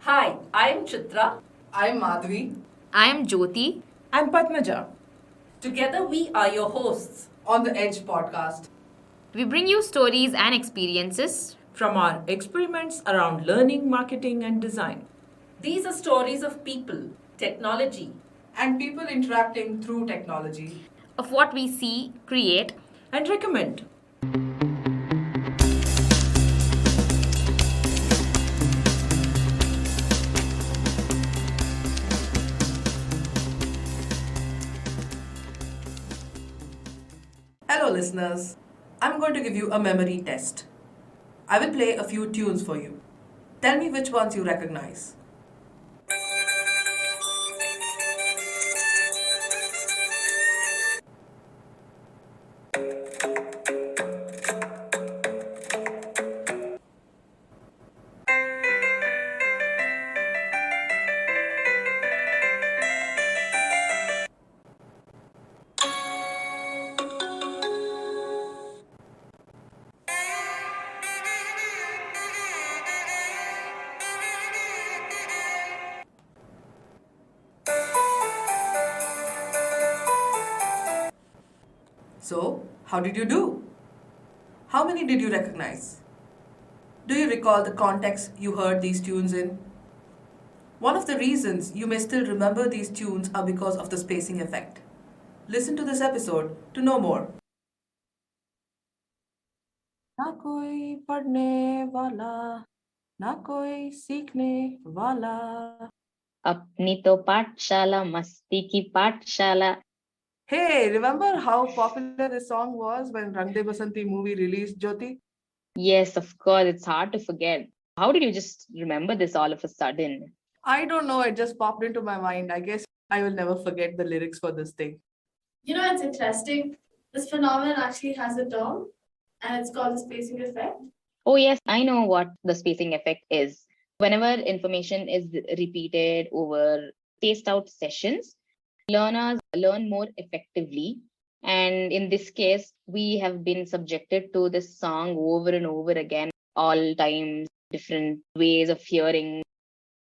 Hi, I'm Chitra. I'm Madhavi. I am Jyothi. I'm Padmaja. Together, we are your hosts. On the Aedge podcast. We bring you stories and experiences. From our experiments around learning, marketing, and design. These are stories of people, technology, And people interacting through technology. Of what we see, create, And recommend. Hello, listeners. I'm going to give you a memory test. I will play a few tunes for you. Tell me which ones you recognize. So, how did you do? How many did you recognize? Do you recall the context you heard these tunes in? One of the reasons you may still remember these tunes are because of the spacing effect. Listen to this episode to know more. ना कोई पढ़ने वाला ना कोई सीखने वाला अपनी तो पाठशाला मस्ती की पाठशाला. Hey, remember how popular this song was when Rang De Basanti movie released, Jyoti? Yes, of course, it's hard to forget. How did you just remember this all of a sudden? I don't know, it just popped into my mind. I guess I will never forget the lyrics for this thing. You know, it's interesting. This phenomenon actually has a term, and it's called the spacing effect. Oh, yes, I know what the spacing effect is. Whenever information is repeated over spaced out sessions, learners learn more effectively. And in this case, we have been subjected to this song over and over again, all times, different ways of hearing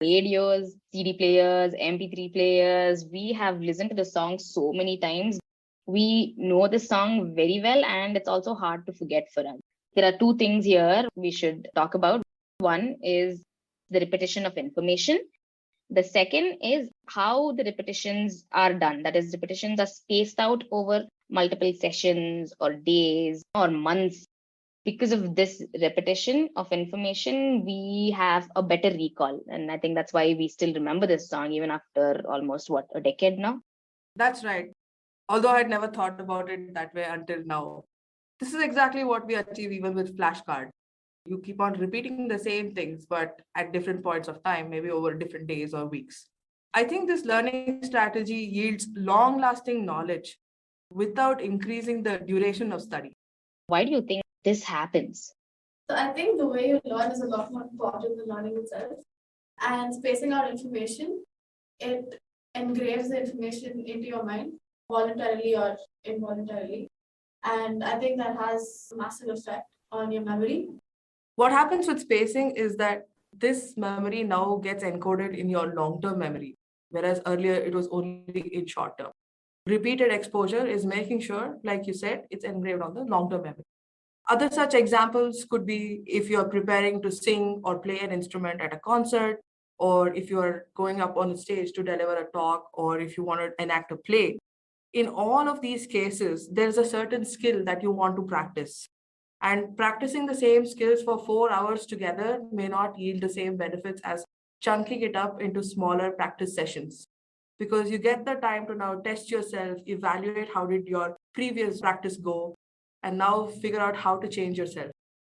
radios, CD players, MP3 players. We have listened to the song so many times. We know the song very well, and it's also hard to forget for us. There are two things here we should talk about. One is the repetition of information. The second is how the repetitions are done. That is, repetitions are spaced out over multiple sessions or days or months. Because of this repetition of information, we have a better recall. And I think that's why we still remember this song even after almost, a decade now? That's right. Although I'd never thought about it that way until now. This is exactly what we achieve even with flashcards. You keep on repeating the same things, but at different points of time, maybe over different days or weeks. I think this learning strategy yields long lasting knowledge without increasing the duration of study. Why do you think this happens? So I think the way you learn is a lot more important than learning itself. And spacing out information, it engraves the information into your mind, voluntarily or involuntarily. And I think that has a massive effect on your memory. What happens with spacing is that this memory now gets encoded in your long term memory, whereas earlier it was only in short term. Repeated exposure is making sure, like you said, it's engraved on the long term memory. Other such examples could be if you're preparing to sing or play an instrument at a concert, or if you're going up on a stage to deliver a talk, or if you want to enact a play. In all of these cases, there's a certain skill that you want to practice. And practicing the same skills for 4 hours together may not yield the same benefits as chunking it up into smaller practice sessions. Because you get the time to now test yourself, evaluate how did your previous practice go, and now figure out how to change yourself.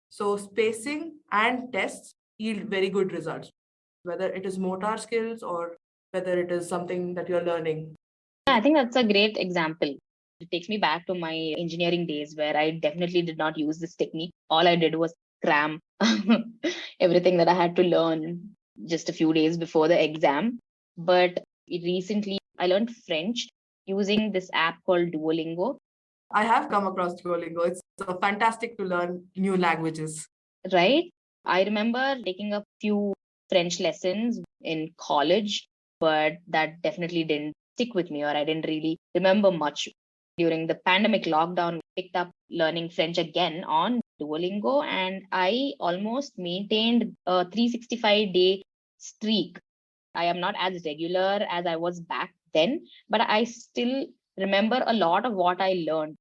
So spacing and tests yield very good results, whether it is motor skills or whether it is something that you're learning. I think that's a great example. It takes me back to my engineering days where I definitely did not use this technique. All I did was cram everything that I had to learn just a few days before the exam. But recently, I learned French using this app called Duolingo. I have come across Duolingo. It's so fantastic to learn new languages. Right? I remember taking a few French lessons in college, but that definitely didn't stick with me, or I didn't really remember much. During the pandemic lockdown, I picked up learning French again on Duolingo, and I almost maintained a 365-day streak. I am not as regular as I was back then, but I still remember a lot of what I learned.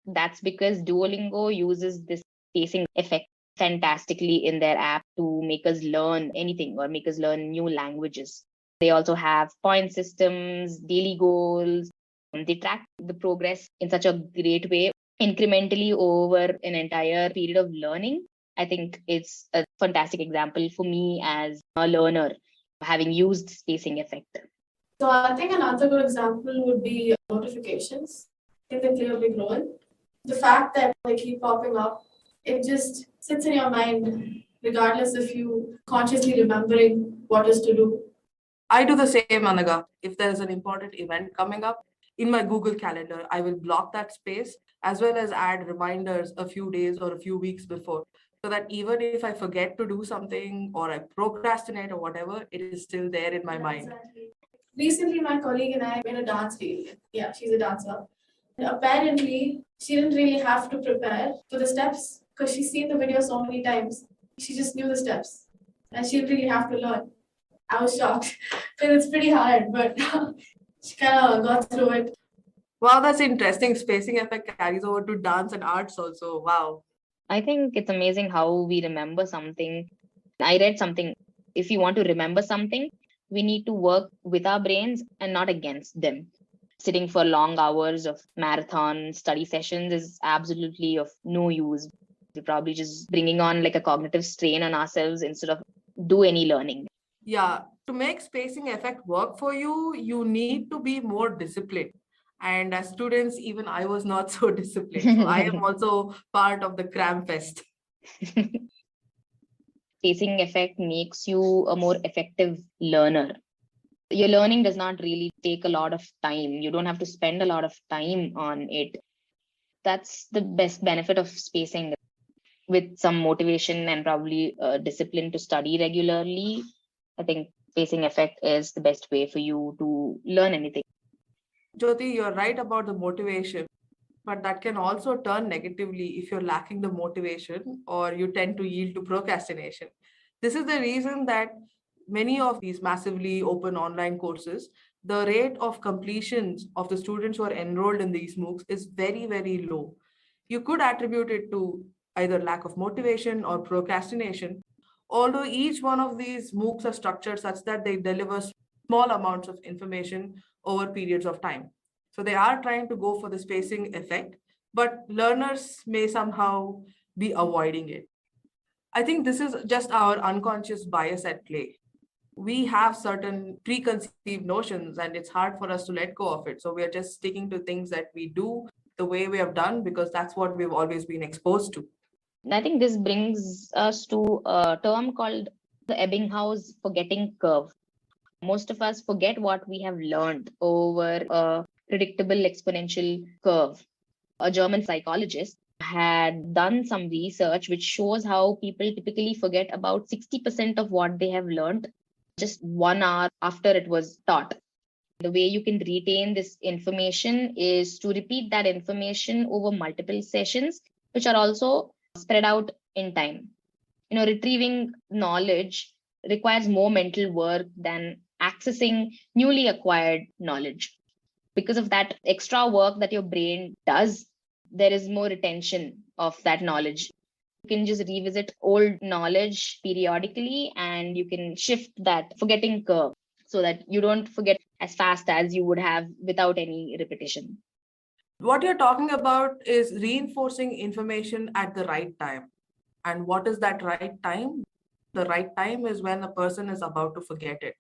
That's because Duolingo uses this spacing effect fantastically in their app to make us learn anything or make us learn new languages. They also have point systems, daily goals. They track the progress in such a great way, incrementally over an entire period of learning. I think it's a fantastic example for me as a learner, having used spacing effect. So I think another good example would be notifications. I think they play a big role. The fact that they keep popping up, it just sits in your mind, regardless if you consciously remembering what is to do. I do the same, Anagha. If there is an important event coming up, in my Google Calendar, I will block that space as well as add reminders a few days or a few weeks before, so that even if I forget to do something or I procrastinate or whatever, it is still there in my mind. Exactly. Recently, my colleague and I made a dance reel. Yeah, she's a dancer. And apparently, she didn't really have to prepare for the steps because she's seen the video so many times. She just knew the steps and she didn't really have to learn. I was shocked because it's pretty hard, but she kind of got through it. Wow, that's interesting. Spacing effect carries over to dance and arts also. Wow. I think it's amazing how we remember something. I read something. If you want to remember something, we need to work with our brains and not against them. Sitting for long hours of marathon study sessions is absolutely of no use. We're probably just bringing on like a cognitive strain on ourselves instead of do any learning. Yeah, to make spacing effect work for you, you need to be more disciplined. And as students, even I was not so disciplined. So I am also part of the cram fest. Spacing effect makes you a more effective learner. Your learning does not really take a lot of time. You don't have to spend a lot of time on it. That's the best benefit of spacing. With some motivation and probably discipline to study regularly, I think spacing effect is the best way for you to learn anything. Jyothi, you're right about the motivation, but that can also turn negatively if you're lacking the motivation or you tend to yield to procrastination. This is the reason that many of these massively open online courses, the rate of completions of the students who are enrolled in these MOOCs is very, very low. You could attribute it to either lack of motivation or procrastination, although each one of these MOOCs are structured such that they deliver small amounts of information over periods of time. So they are trying to go for the spacing effect, but learners may somehow be avoiding it. I think this is just our unconscious bias at play. We have certain preconceived notions and it's hard for us to let go of it. So we are just sticking to things that we do the way we have done because that's what we've always been exposed to. I think this brings us to a term called the Ebbinghaus forgetting curve. Most of us forget what we have learned over a predictable exponential curve. A German psychologist had done some research which shows how people typically forget about 60% of what they have learned just 1 hour after it was taught. The way you can retain this information is to repeat that information over multiple sessions, which are also spread out in time. Retrieving knowledge requires more mental work than accessing newly acquired knowledge. Because of that extra work that your brain does, there is more retention of that knowledge. You can just revisit old knowledge periodically and you can shift that forgetting curve so that you don't forget as fast as you would have without any repetition. What you're talking about is reinforcing information at the right time. And what is that right time? The right time is when a person is about to forget it.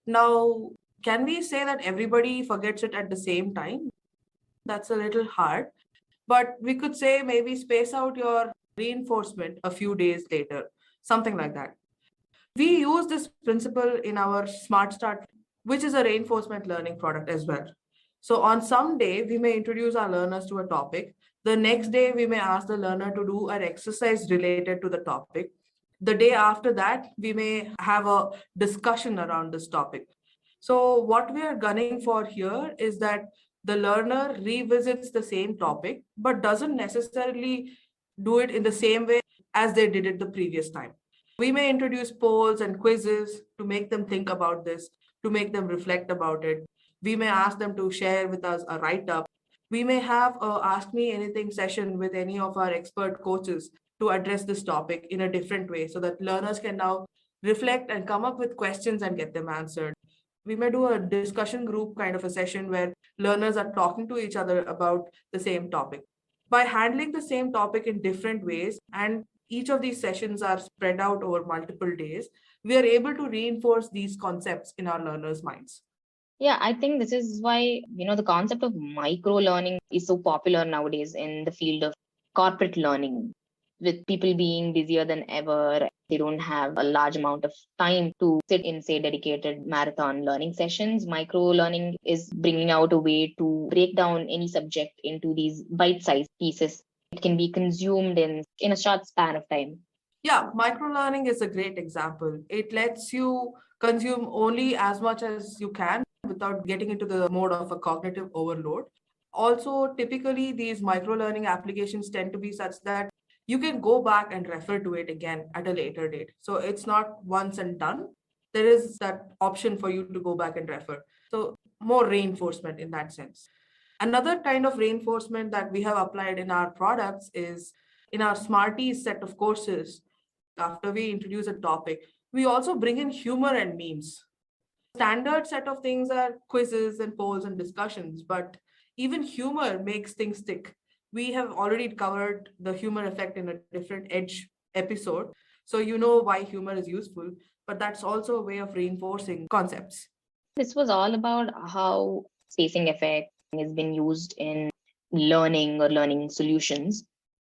Now, can we say that everybody forgets it at the same time? That's a little hard. But we could say maybe space out your reinforcement a few days later, something like that. We use this principle in our Smart Start, which is a reinforcement learning product as well. So on some day, we may introduce our learners to a topic. The next day, we may ask the learner to do an exercise related to the topic. The day after that, we may have a discussion around this topic. So what we are gunning for here is that the learner revisits the same topic, but doesn't necessarily do it in the same way as they did it the previous time. We may introduce polls and quizzes to make them think about this, to make them reflect about it. We may ask them to share with us a write-up. We may have a Ask Me Anything session with any of our expert coaches to address this topic in a different way so that learners can now reflect and come up with questions and get them answered. We may do a discussion group kind of a session where learners are talking to each other about the same topic. By handling the same topic in different ways, and each of these sessions are spread out over multiple days, we are able to reinforce these concepts in our learners' minds. Yeah, I think this is why, the concept of micro learning is so popular nowadays in the field of corporate learning. With people being busier than ever, they don't have a large amount of time to sit in, say, dedicated marathon learning sessions. Micro learning is bringing out a way to break down any subject into these bite-sized pieces. It can be consumed in a short span of time. Yeah, microlearning is a great example. It lets you consume only as much as you can without getting into the mode of a cognitive overload. Also, typically, these microlearning applications tend to be such that you can go back and refer to it again at a later date. So it's not once and done. There is that option for you to go back and refer. So more reinforcement in that sense. Another kind of reinforcement that we have applied in our products is in our Smarties set of courses. After we introduce a topic, we also bring in humor and memes. Standard set of things are quizzes and polls and discussions, but even humor makes things stick. We have already covered the humor effect in a different Aedge episode, so you know why humor is useful, but that's also a way of reinforcing concepts. This was all about how spacing effect has been used in learning or learning solutions.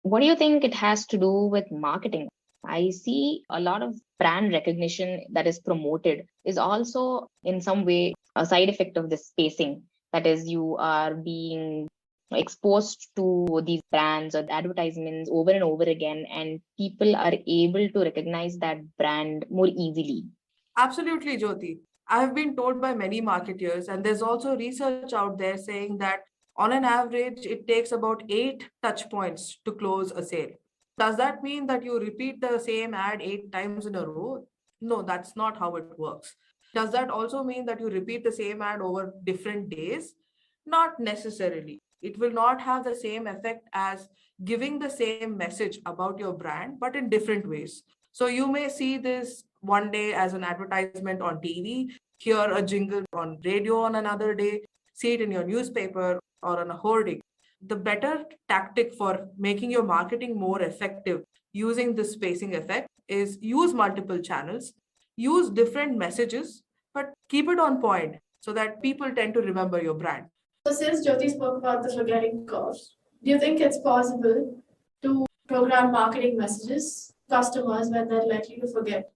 What do you think it has to do with marketing? I see a lot of brand recognition that is promoted is also in some way a side effect of this spacing. That is, you are being exposed to these brands or advertisements over and over again, and people are able to recognize that brand more easily. Absolutely, Jyothi. I have been told by many marketers, and there's also research out there saying that on an average, it takes about 8 touch points to close a sale. Does that mean that you repeat the same ad 8 times in a row? No, that's not how it works. Does that also mean that you repeat the same ad over different days? Not necessarily. It will not have the same effect as giving the same message about your brand, but in different ways. So you may see this one day as an advertisement on TV, hear a jingle on radio on another day, see it in your newspaper or on a hoarding. The better tactic for making your marketing more effective using this spacing effect is use multiple channels, use different messages, but keep it on point so that people tend to remember your brand. So since Jyothi spoke about the forgetting curve, do you think it's possible to program marketing messages to customers when they're likely to forget?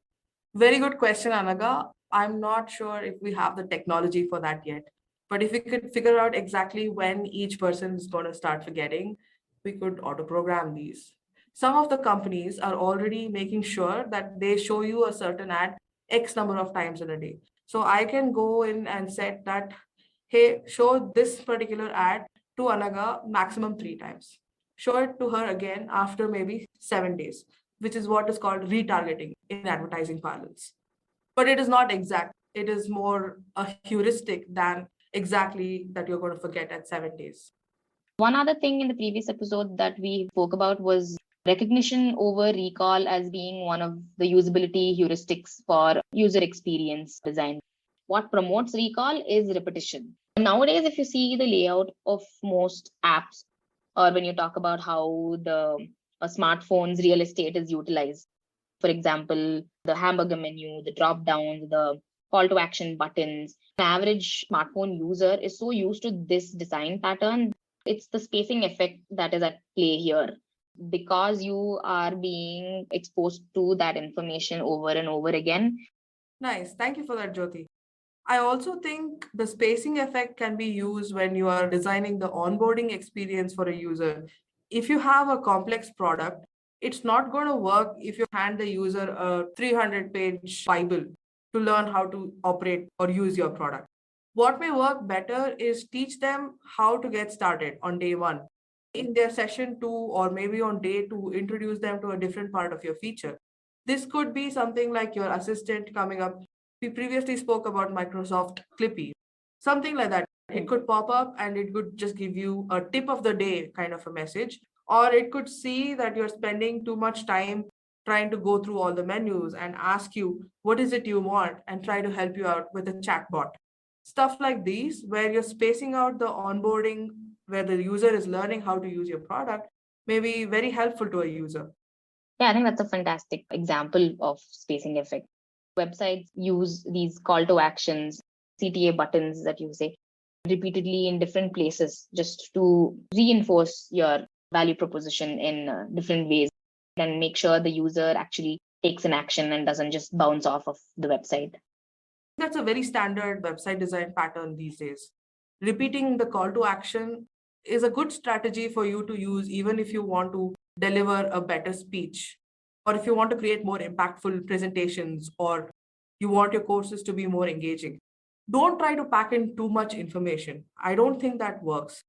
Very good question, Anagha. I'm not sure if we have the technology for that yet. But if we could figure out exactly when each person is going to start forgetting, we could auto-program these. Some of the companies are already making sure that they show you a certain ad X number of times in a day. So I can go in and set that, hey, show this particular ad to Anagha maximum 3 times. Show it to her again after maybe 7 days, which is what is called retargeting in advertising parlance. But it is not exact. It is more a heuristic than exactly that you're going to forget at 7 days. One other thing in the previous episode that we spoke about was recognition over recall as being one of the usability heuristics for user experience design. What promotes recall is repetition. Nowadays, if you see the layout of most apps, or when you talk about how the a smartphone's real estate is utilized, for example, the hamburger menu, the drop downs, the call to action buttons. An average smartphone user is so used to this design pattern. It's the spacing effect that is at play here. Because you are being exposed to that information over and over again. Nice. Thank you for that, Jyothi. I also think the spacing effect can be used when you are designing the onboarding experience for a user. If you have a complex product, It's not going to work if you hand the user a 300-page Bible to learn how to operate or use your product. What may work better is teach them how to get started on day one. In their session two, or maybe on day two, introduce them to a different part of your feature. This could be something like your assistant coming up. We previously spoke about Microsoft Clippy, something like that. It could pop up and it could just give you a tip of the day kind of a message, or it could see that you're spending too much time trying to go through all the menus and ask you, what is it you want, and try to help you out with a chatbot. Stuff like these, where you're spacing out the onboarding, where the user is learning how to use your product, may be very helpful to a user. Yeah, I think that's a fantastic example of spacing effect. Websites use these call to actions, CTA buttons that you say, repeatedly in different places just to reinforce your value proposition in different ways and make sure the user actually takes an action and doesn't just bounce off of the website. That's a very standard website design pattern these days. Repeating the call to action is a good strategy for you to use, even if you want to deliver a better speech, or if you want to create more impactful presentations, or you want your courses to be more engaging. Don't try to pack in too much information. I don't think that works.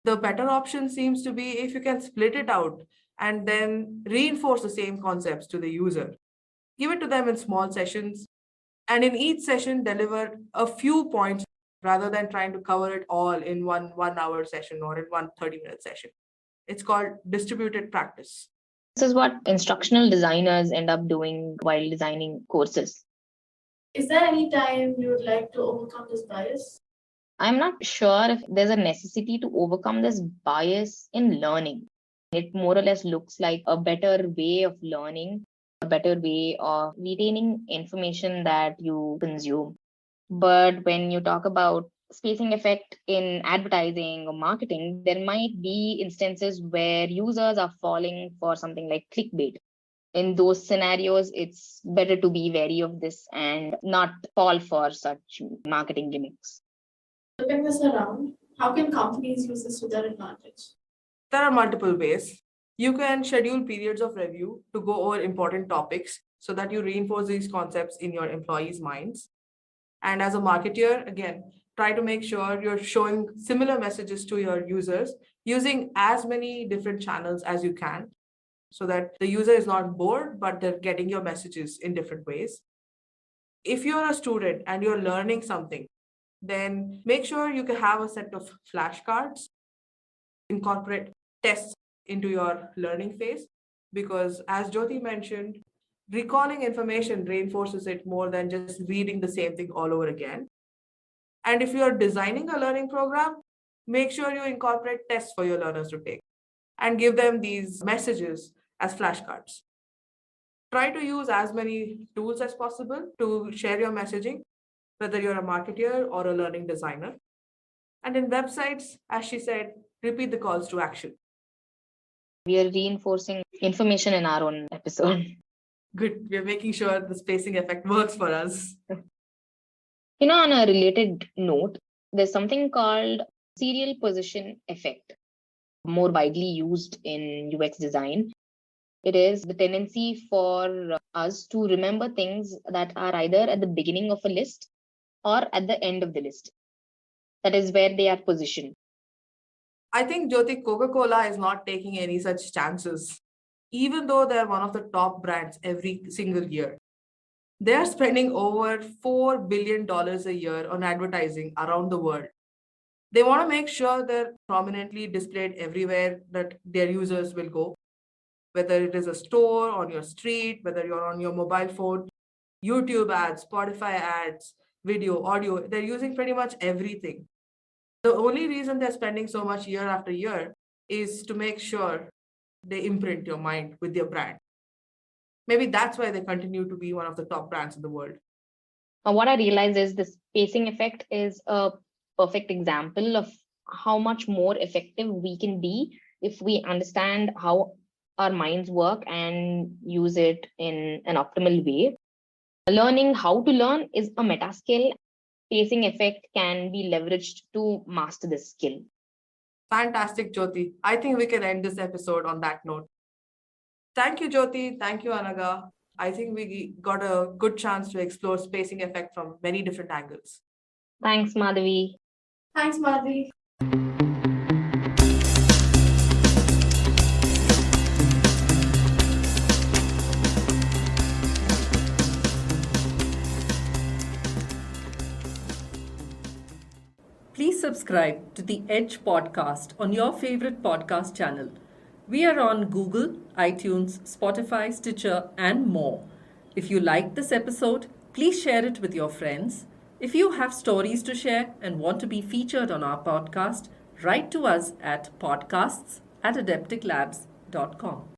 The better option seems to be if you can split it out and then reinforce the same concepts to the user. Give it to them in small sessions, and in each session deliver a few points rather than trying to cover it all in one hour session or in one 30-minute session. It's called distributed practice. This is what instructional designers end up doing while designing courses. Is there any time you would like to overcome this bias? I'm not sure if there's a necessity to overcome this bias in learning. It more or less looks like a better way of learning, a better way of retaining information that you consume. But when you talk about spacing effect in advertising or marketing, there might be instances where users are falling for something like clickbait. In those scenarios, it's better to be wary of this and not fall for such marketing gimmicks. Flipping this around, how can companies use this to their advantage? There are multiple ways. You can schedule periods of review to go over important topics so that you reinforce these concepts in your employees' minds. And as a marketer, again, try to make sure you're showing similar messages to your users using as many different channels as you can so that the user is not bored, but they're getting your messages in different ways. If you're a student and you're learning something, then make sure you can have a set of flashcards, incorporate tests into your learning phase, because as Jyothi mentioned, recalling information reinforces it more than just reading the same thing all over again. And if you're designing a learning program, make sure you incorporate tests for your learners to take and give them these messages as flashcards. Try to use as many tools as possible to share your messaging, whether you're a marketer or a learning designer. And in websites, as she said, repeat the calls to action. We are reinforcing information in our own episode. Good. We're making sure the spacing effect works for us. On a related note, there's something called serial position effect, more widely used in UX design. It is the tendency for us to remember things that are either at the beginning of a list or at the end of the list. That is where they are positioned. I think Jyothi, Coca-Cola is not taking any such chances, even though they're one of the top brands every single year. They're spending over $4 billion a year on advertising around the world. They want to make sure they're prominently displayed everywhere that their users will go, whether it is a store, on your street, whether you're on your mobile phone, YouTube ads, Spotify ads, video, audio. They're using pretty much everything. The only reason they're spending so much year after year is to make sure they imprint your mind with their brand. Maybe that's why they continue to be one of the top brands in the world. What I realize is the spacing effect is a perfect example of how much more effective we can be if we understand how our minds work and use it in an optimal way. Learning how to learn is a meta skill. Spacing effect can be leveraged to master this skill. Fantastic, Jyothi. I think we can end this episode on that note. Thank you, Jyothi. Thank you, Anagha. I think we got a good chance to explore spacing effect from many different angles. Thanks, Madhavi. Thanks, Madhavi. Please subscribe to the Edge podcast on your favorite podcast channel. We are on Google, iTunes, Spotify, Stitcher, and more. If you liked this episode, please share it with your friends. If you have stories to share and want to be featured on our podcast, write to us at podcasts@adepticlabs.com.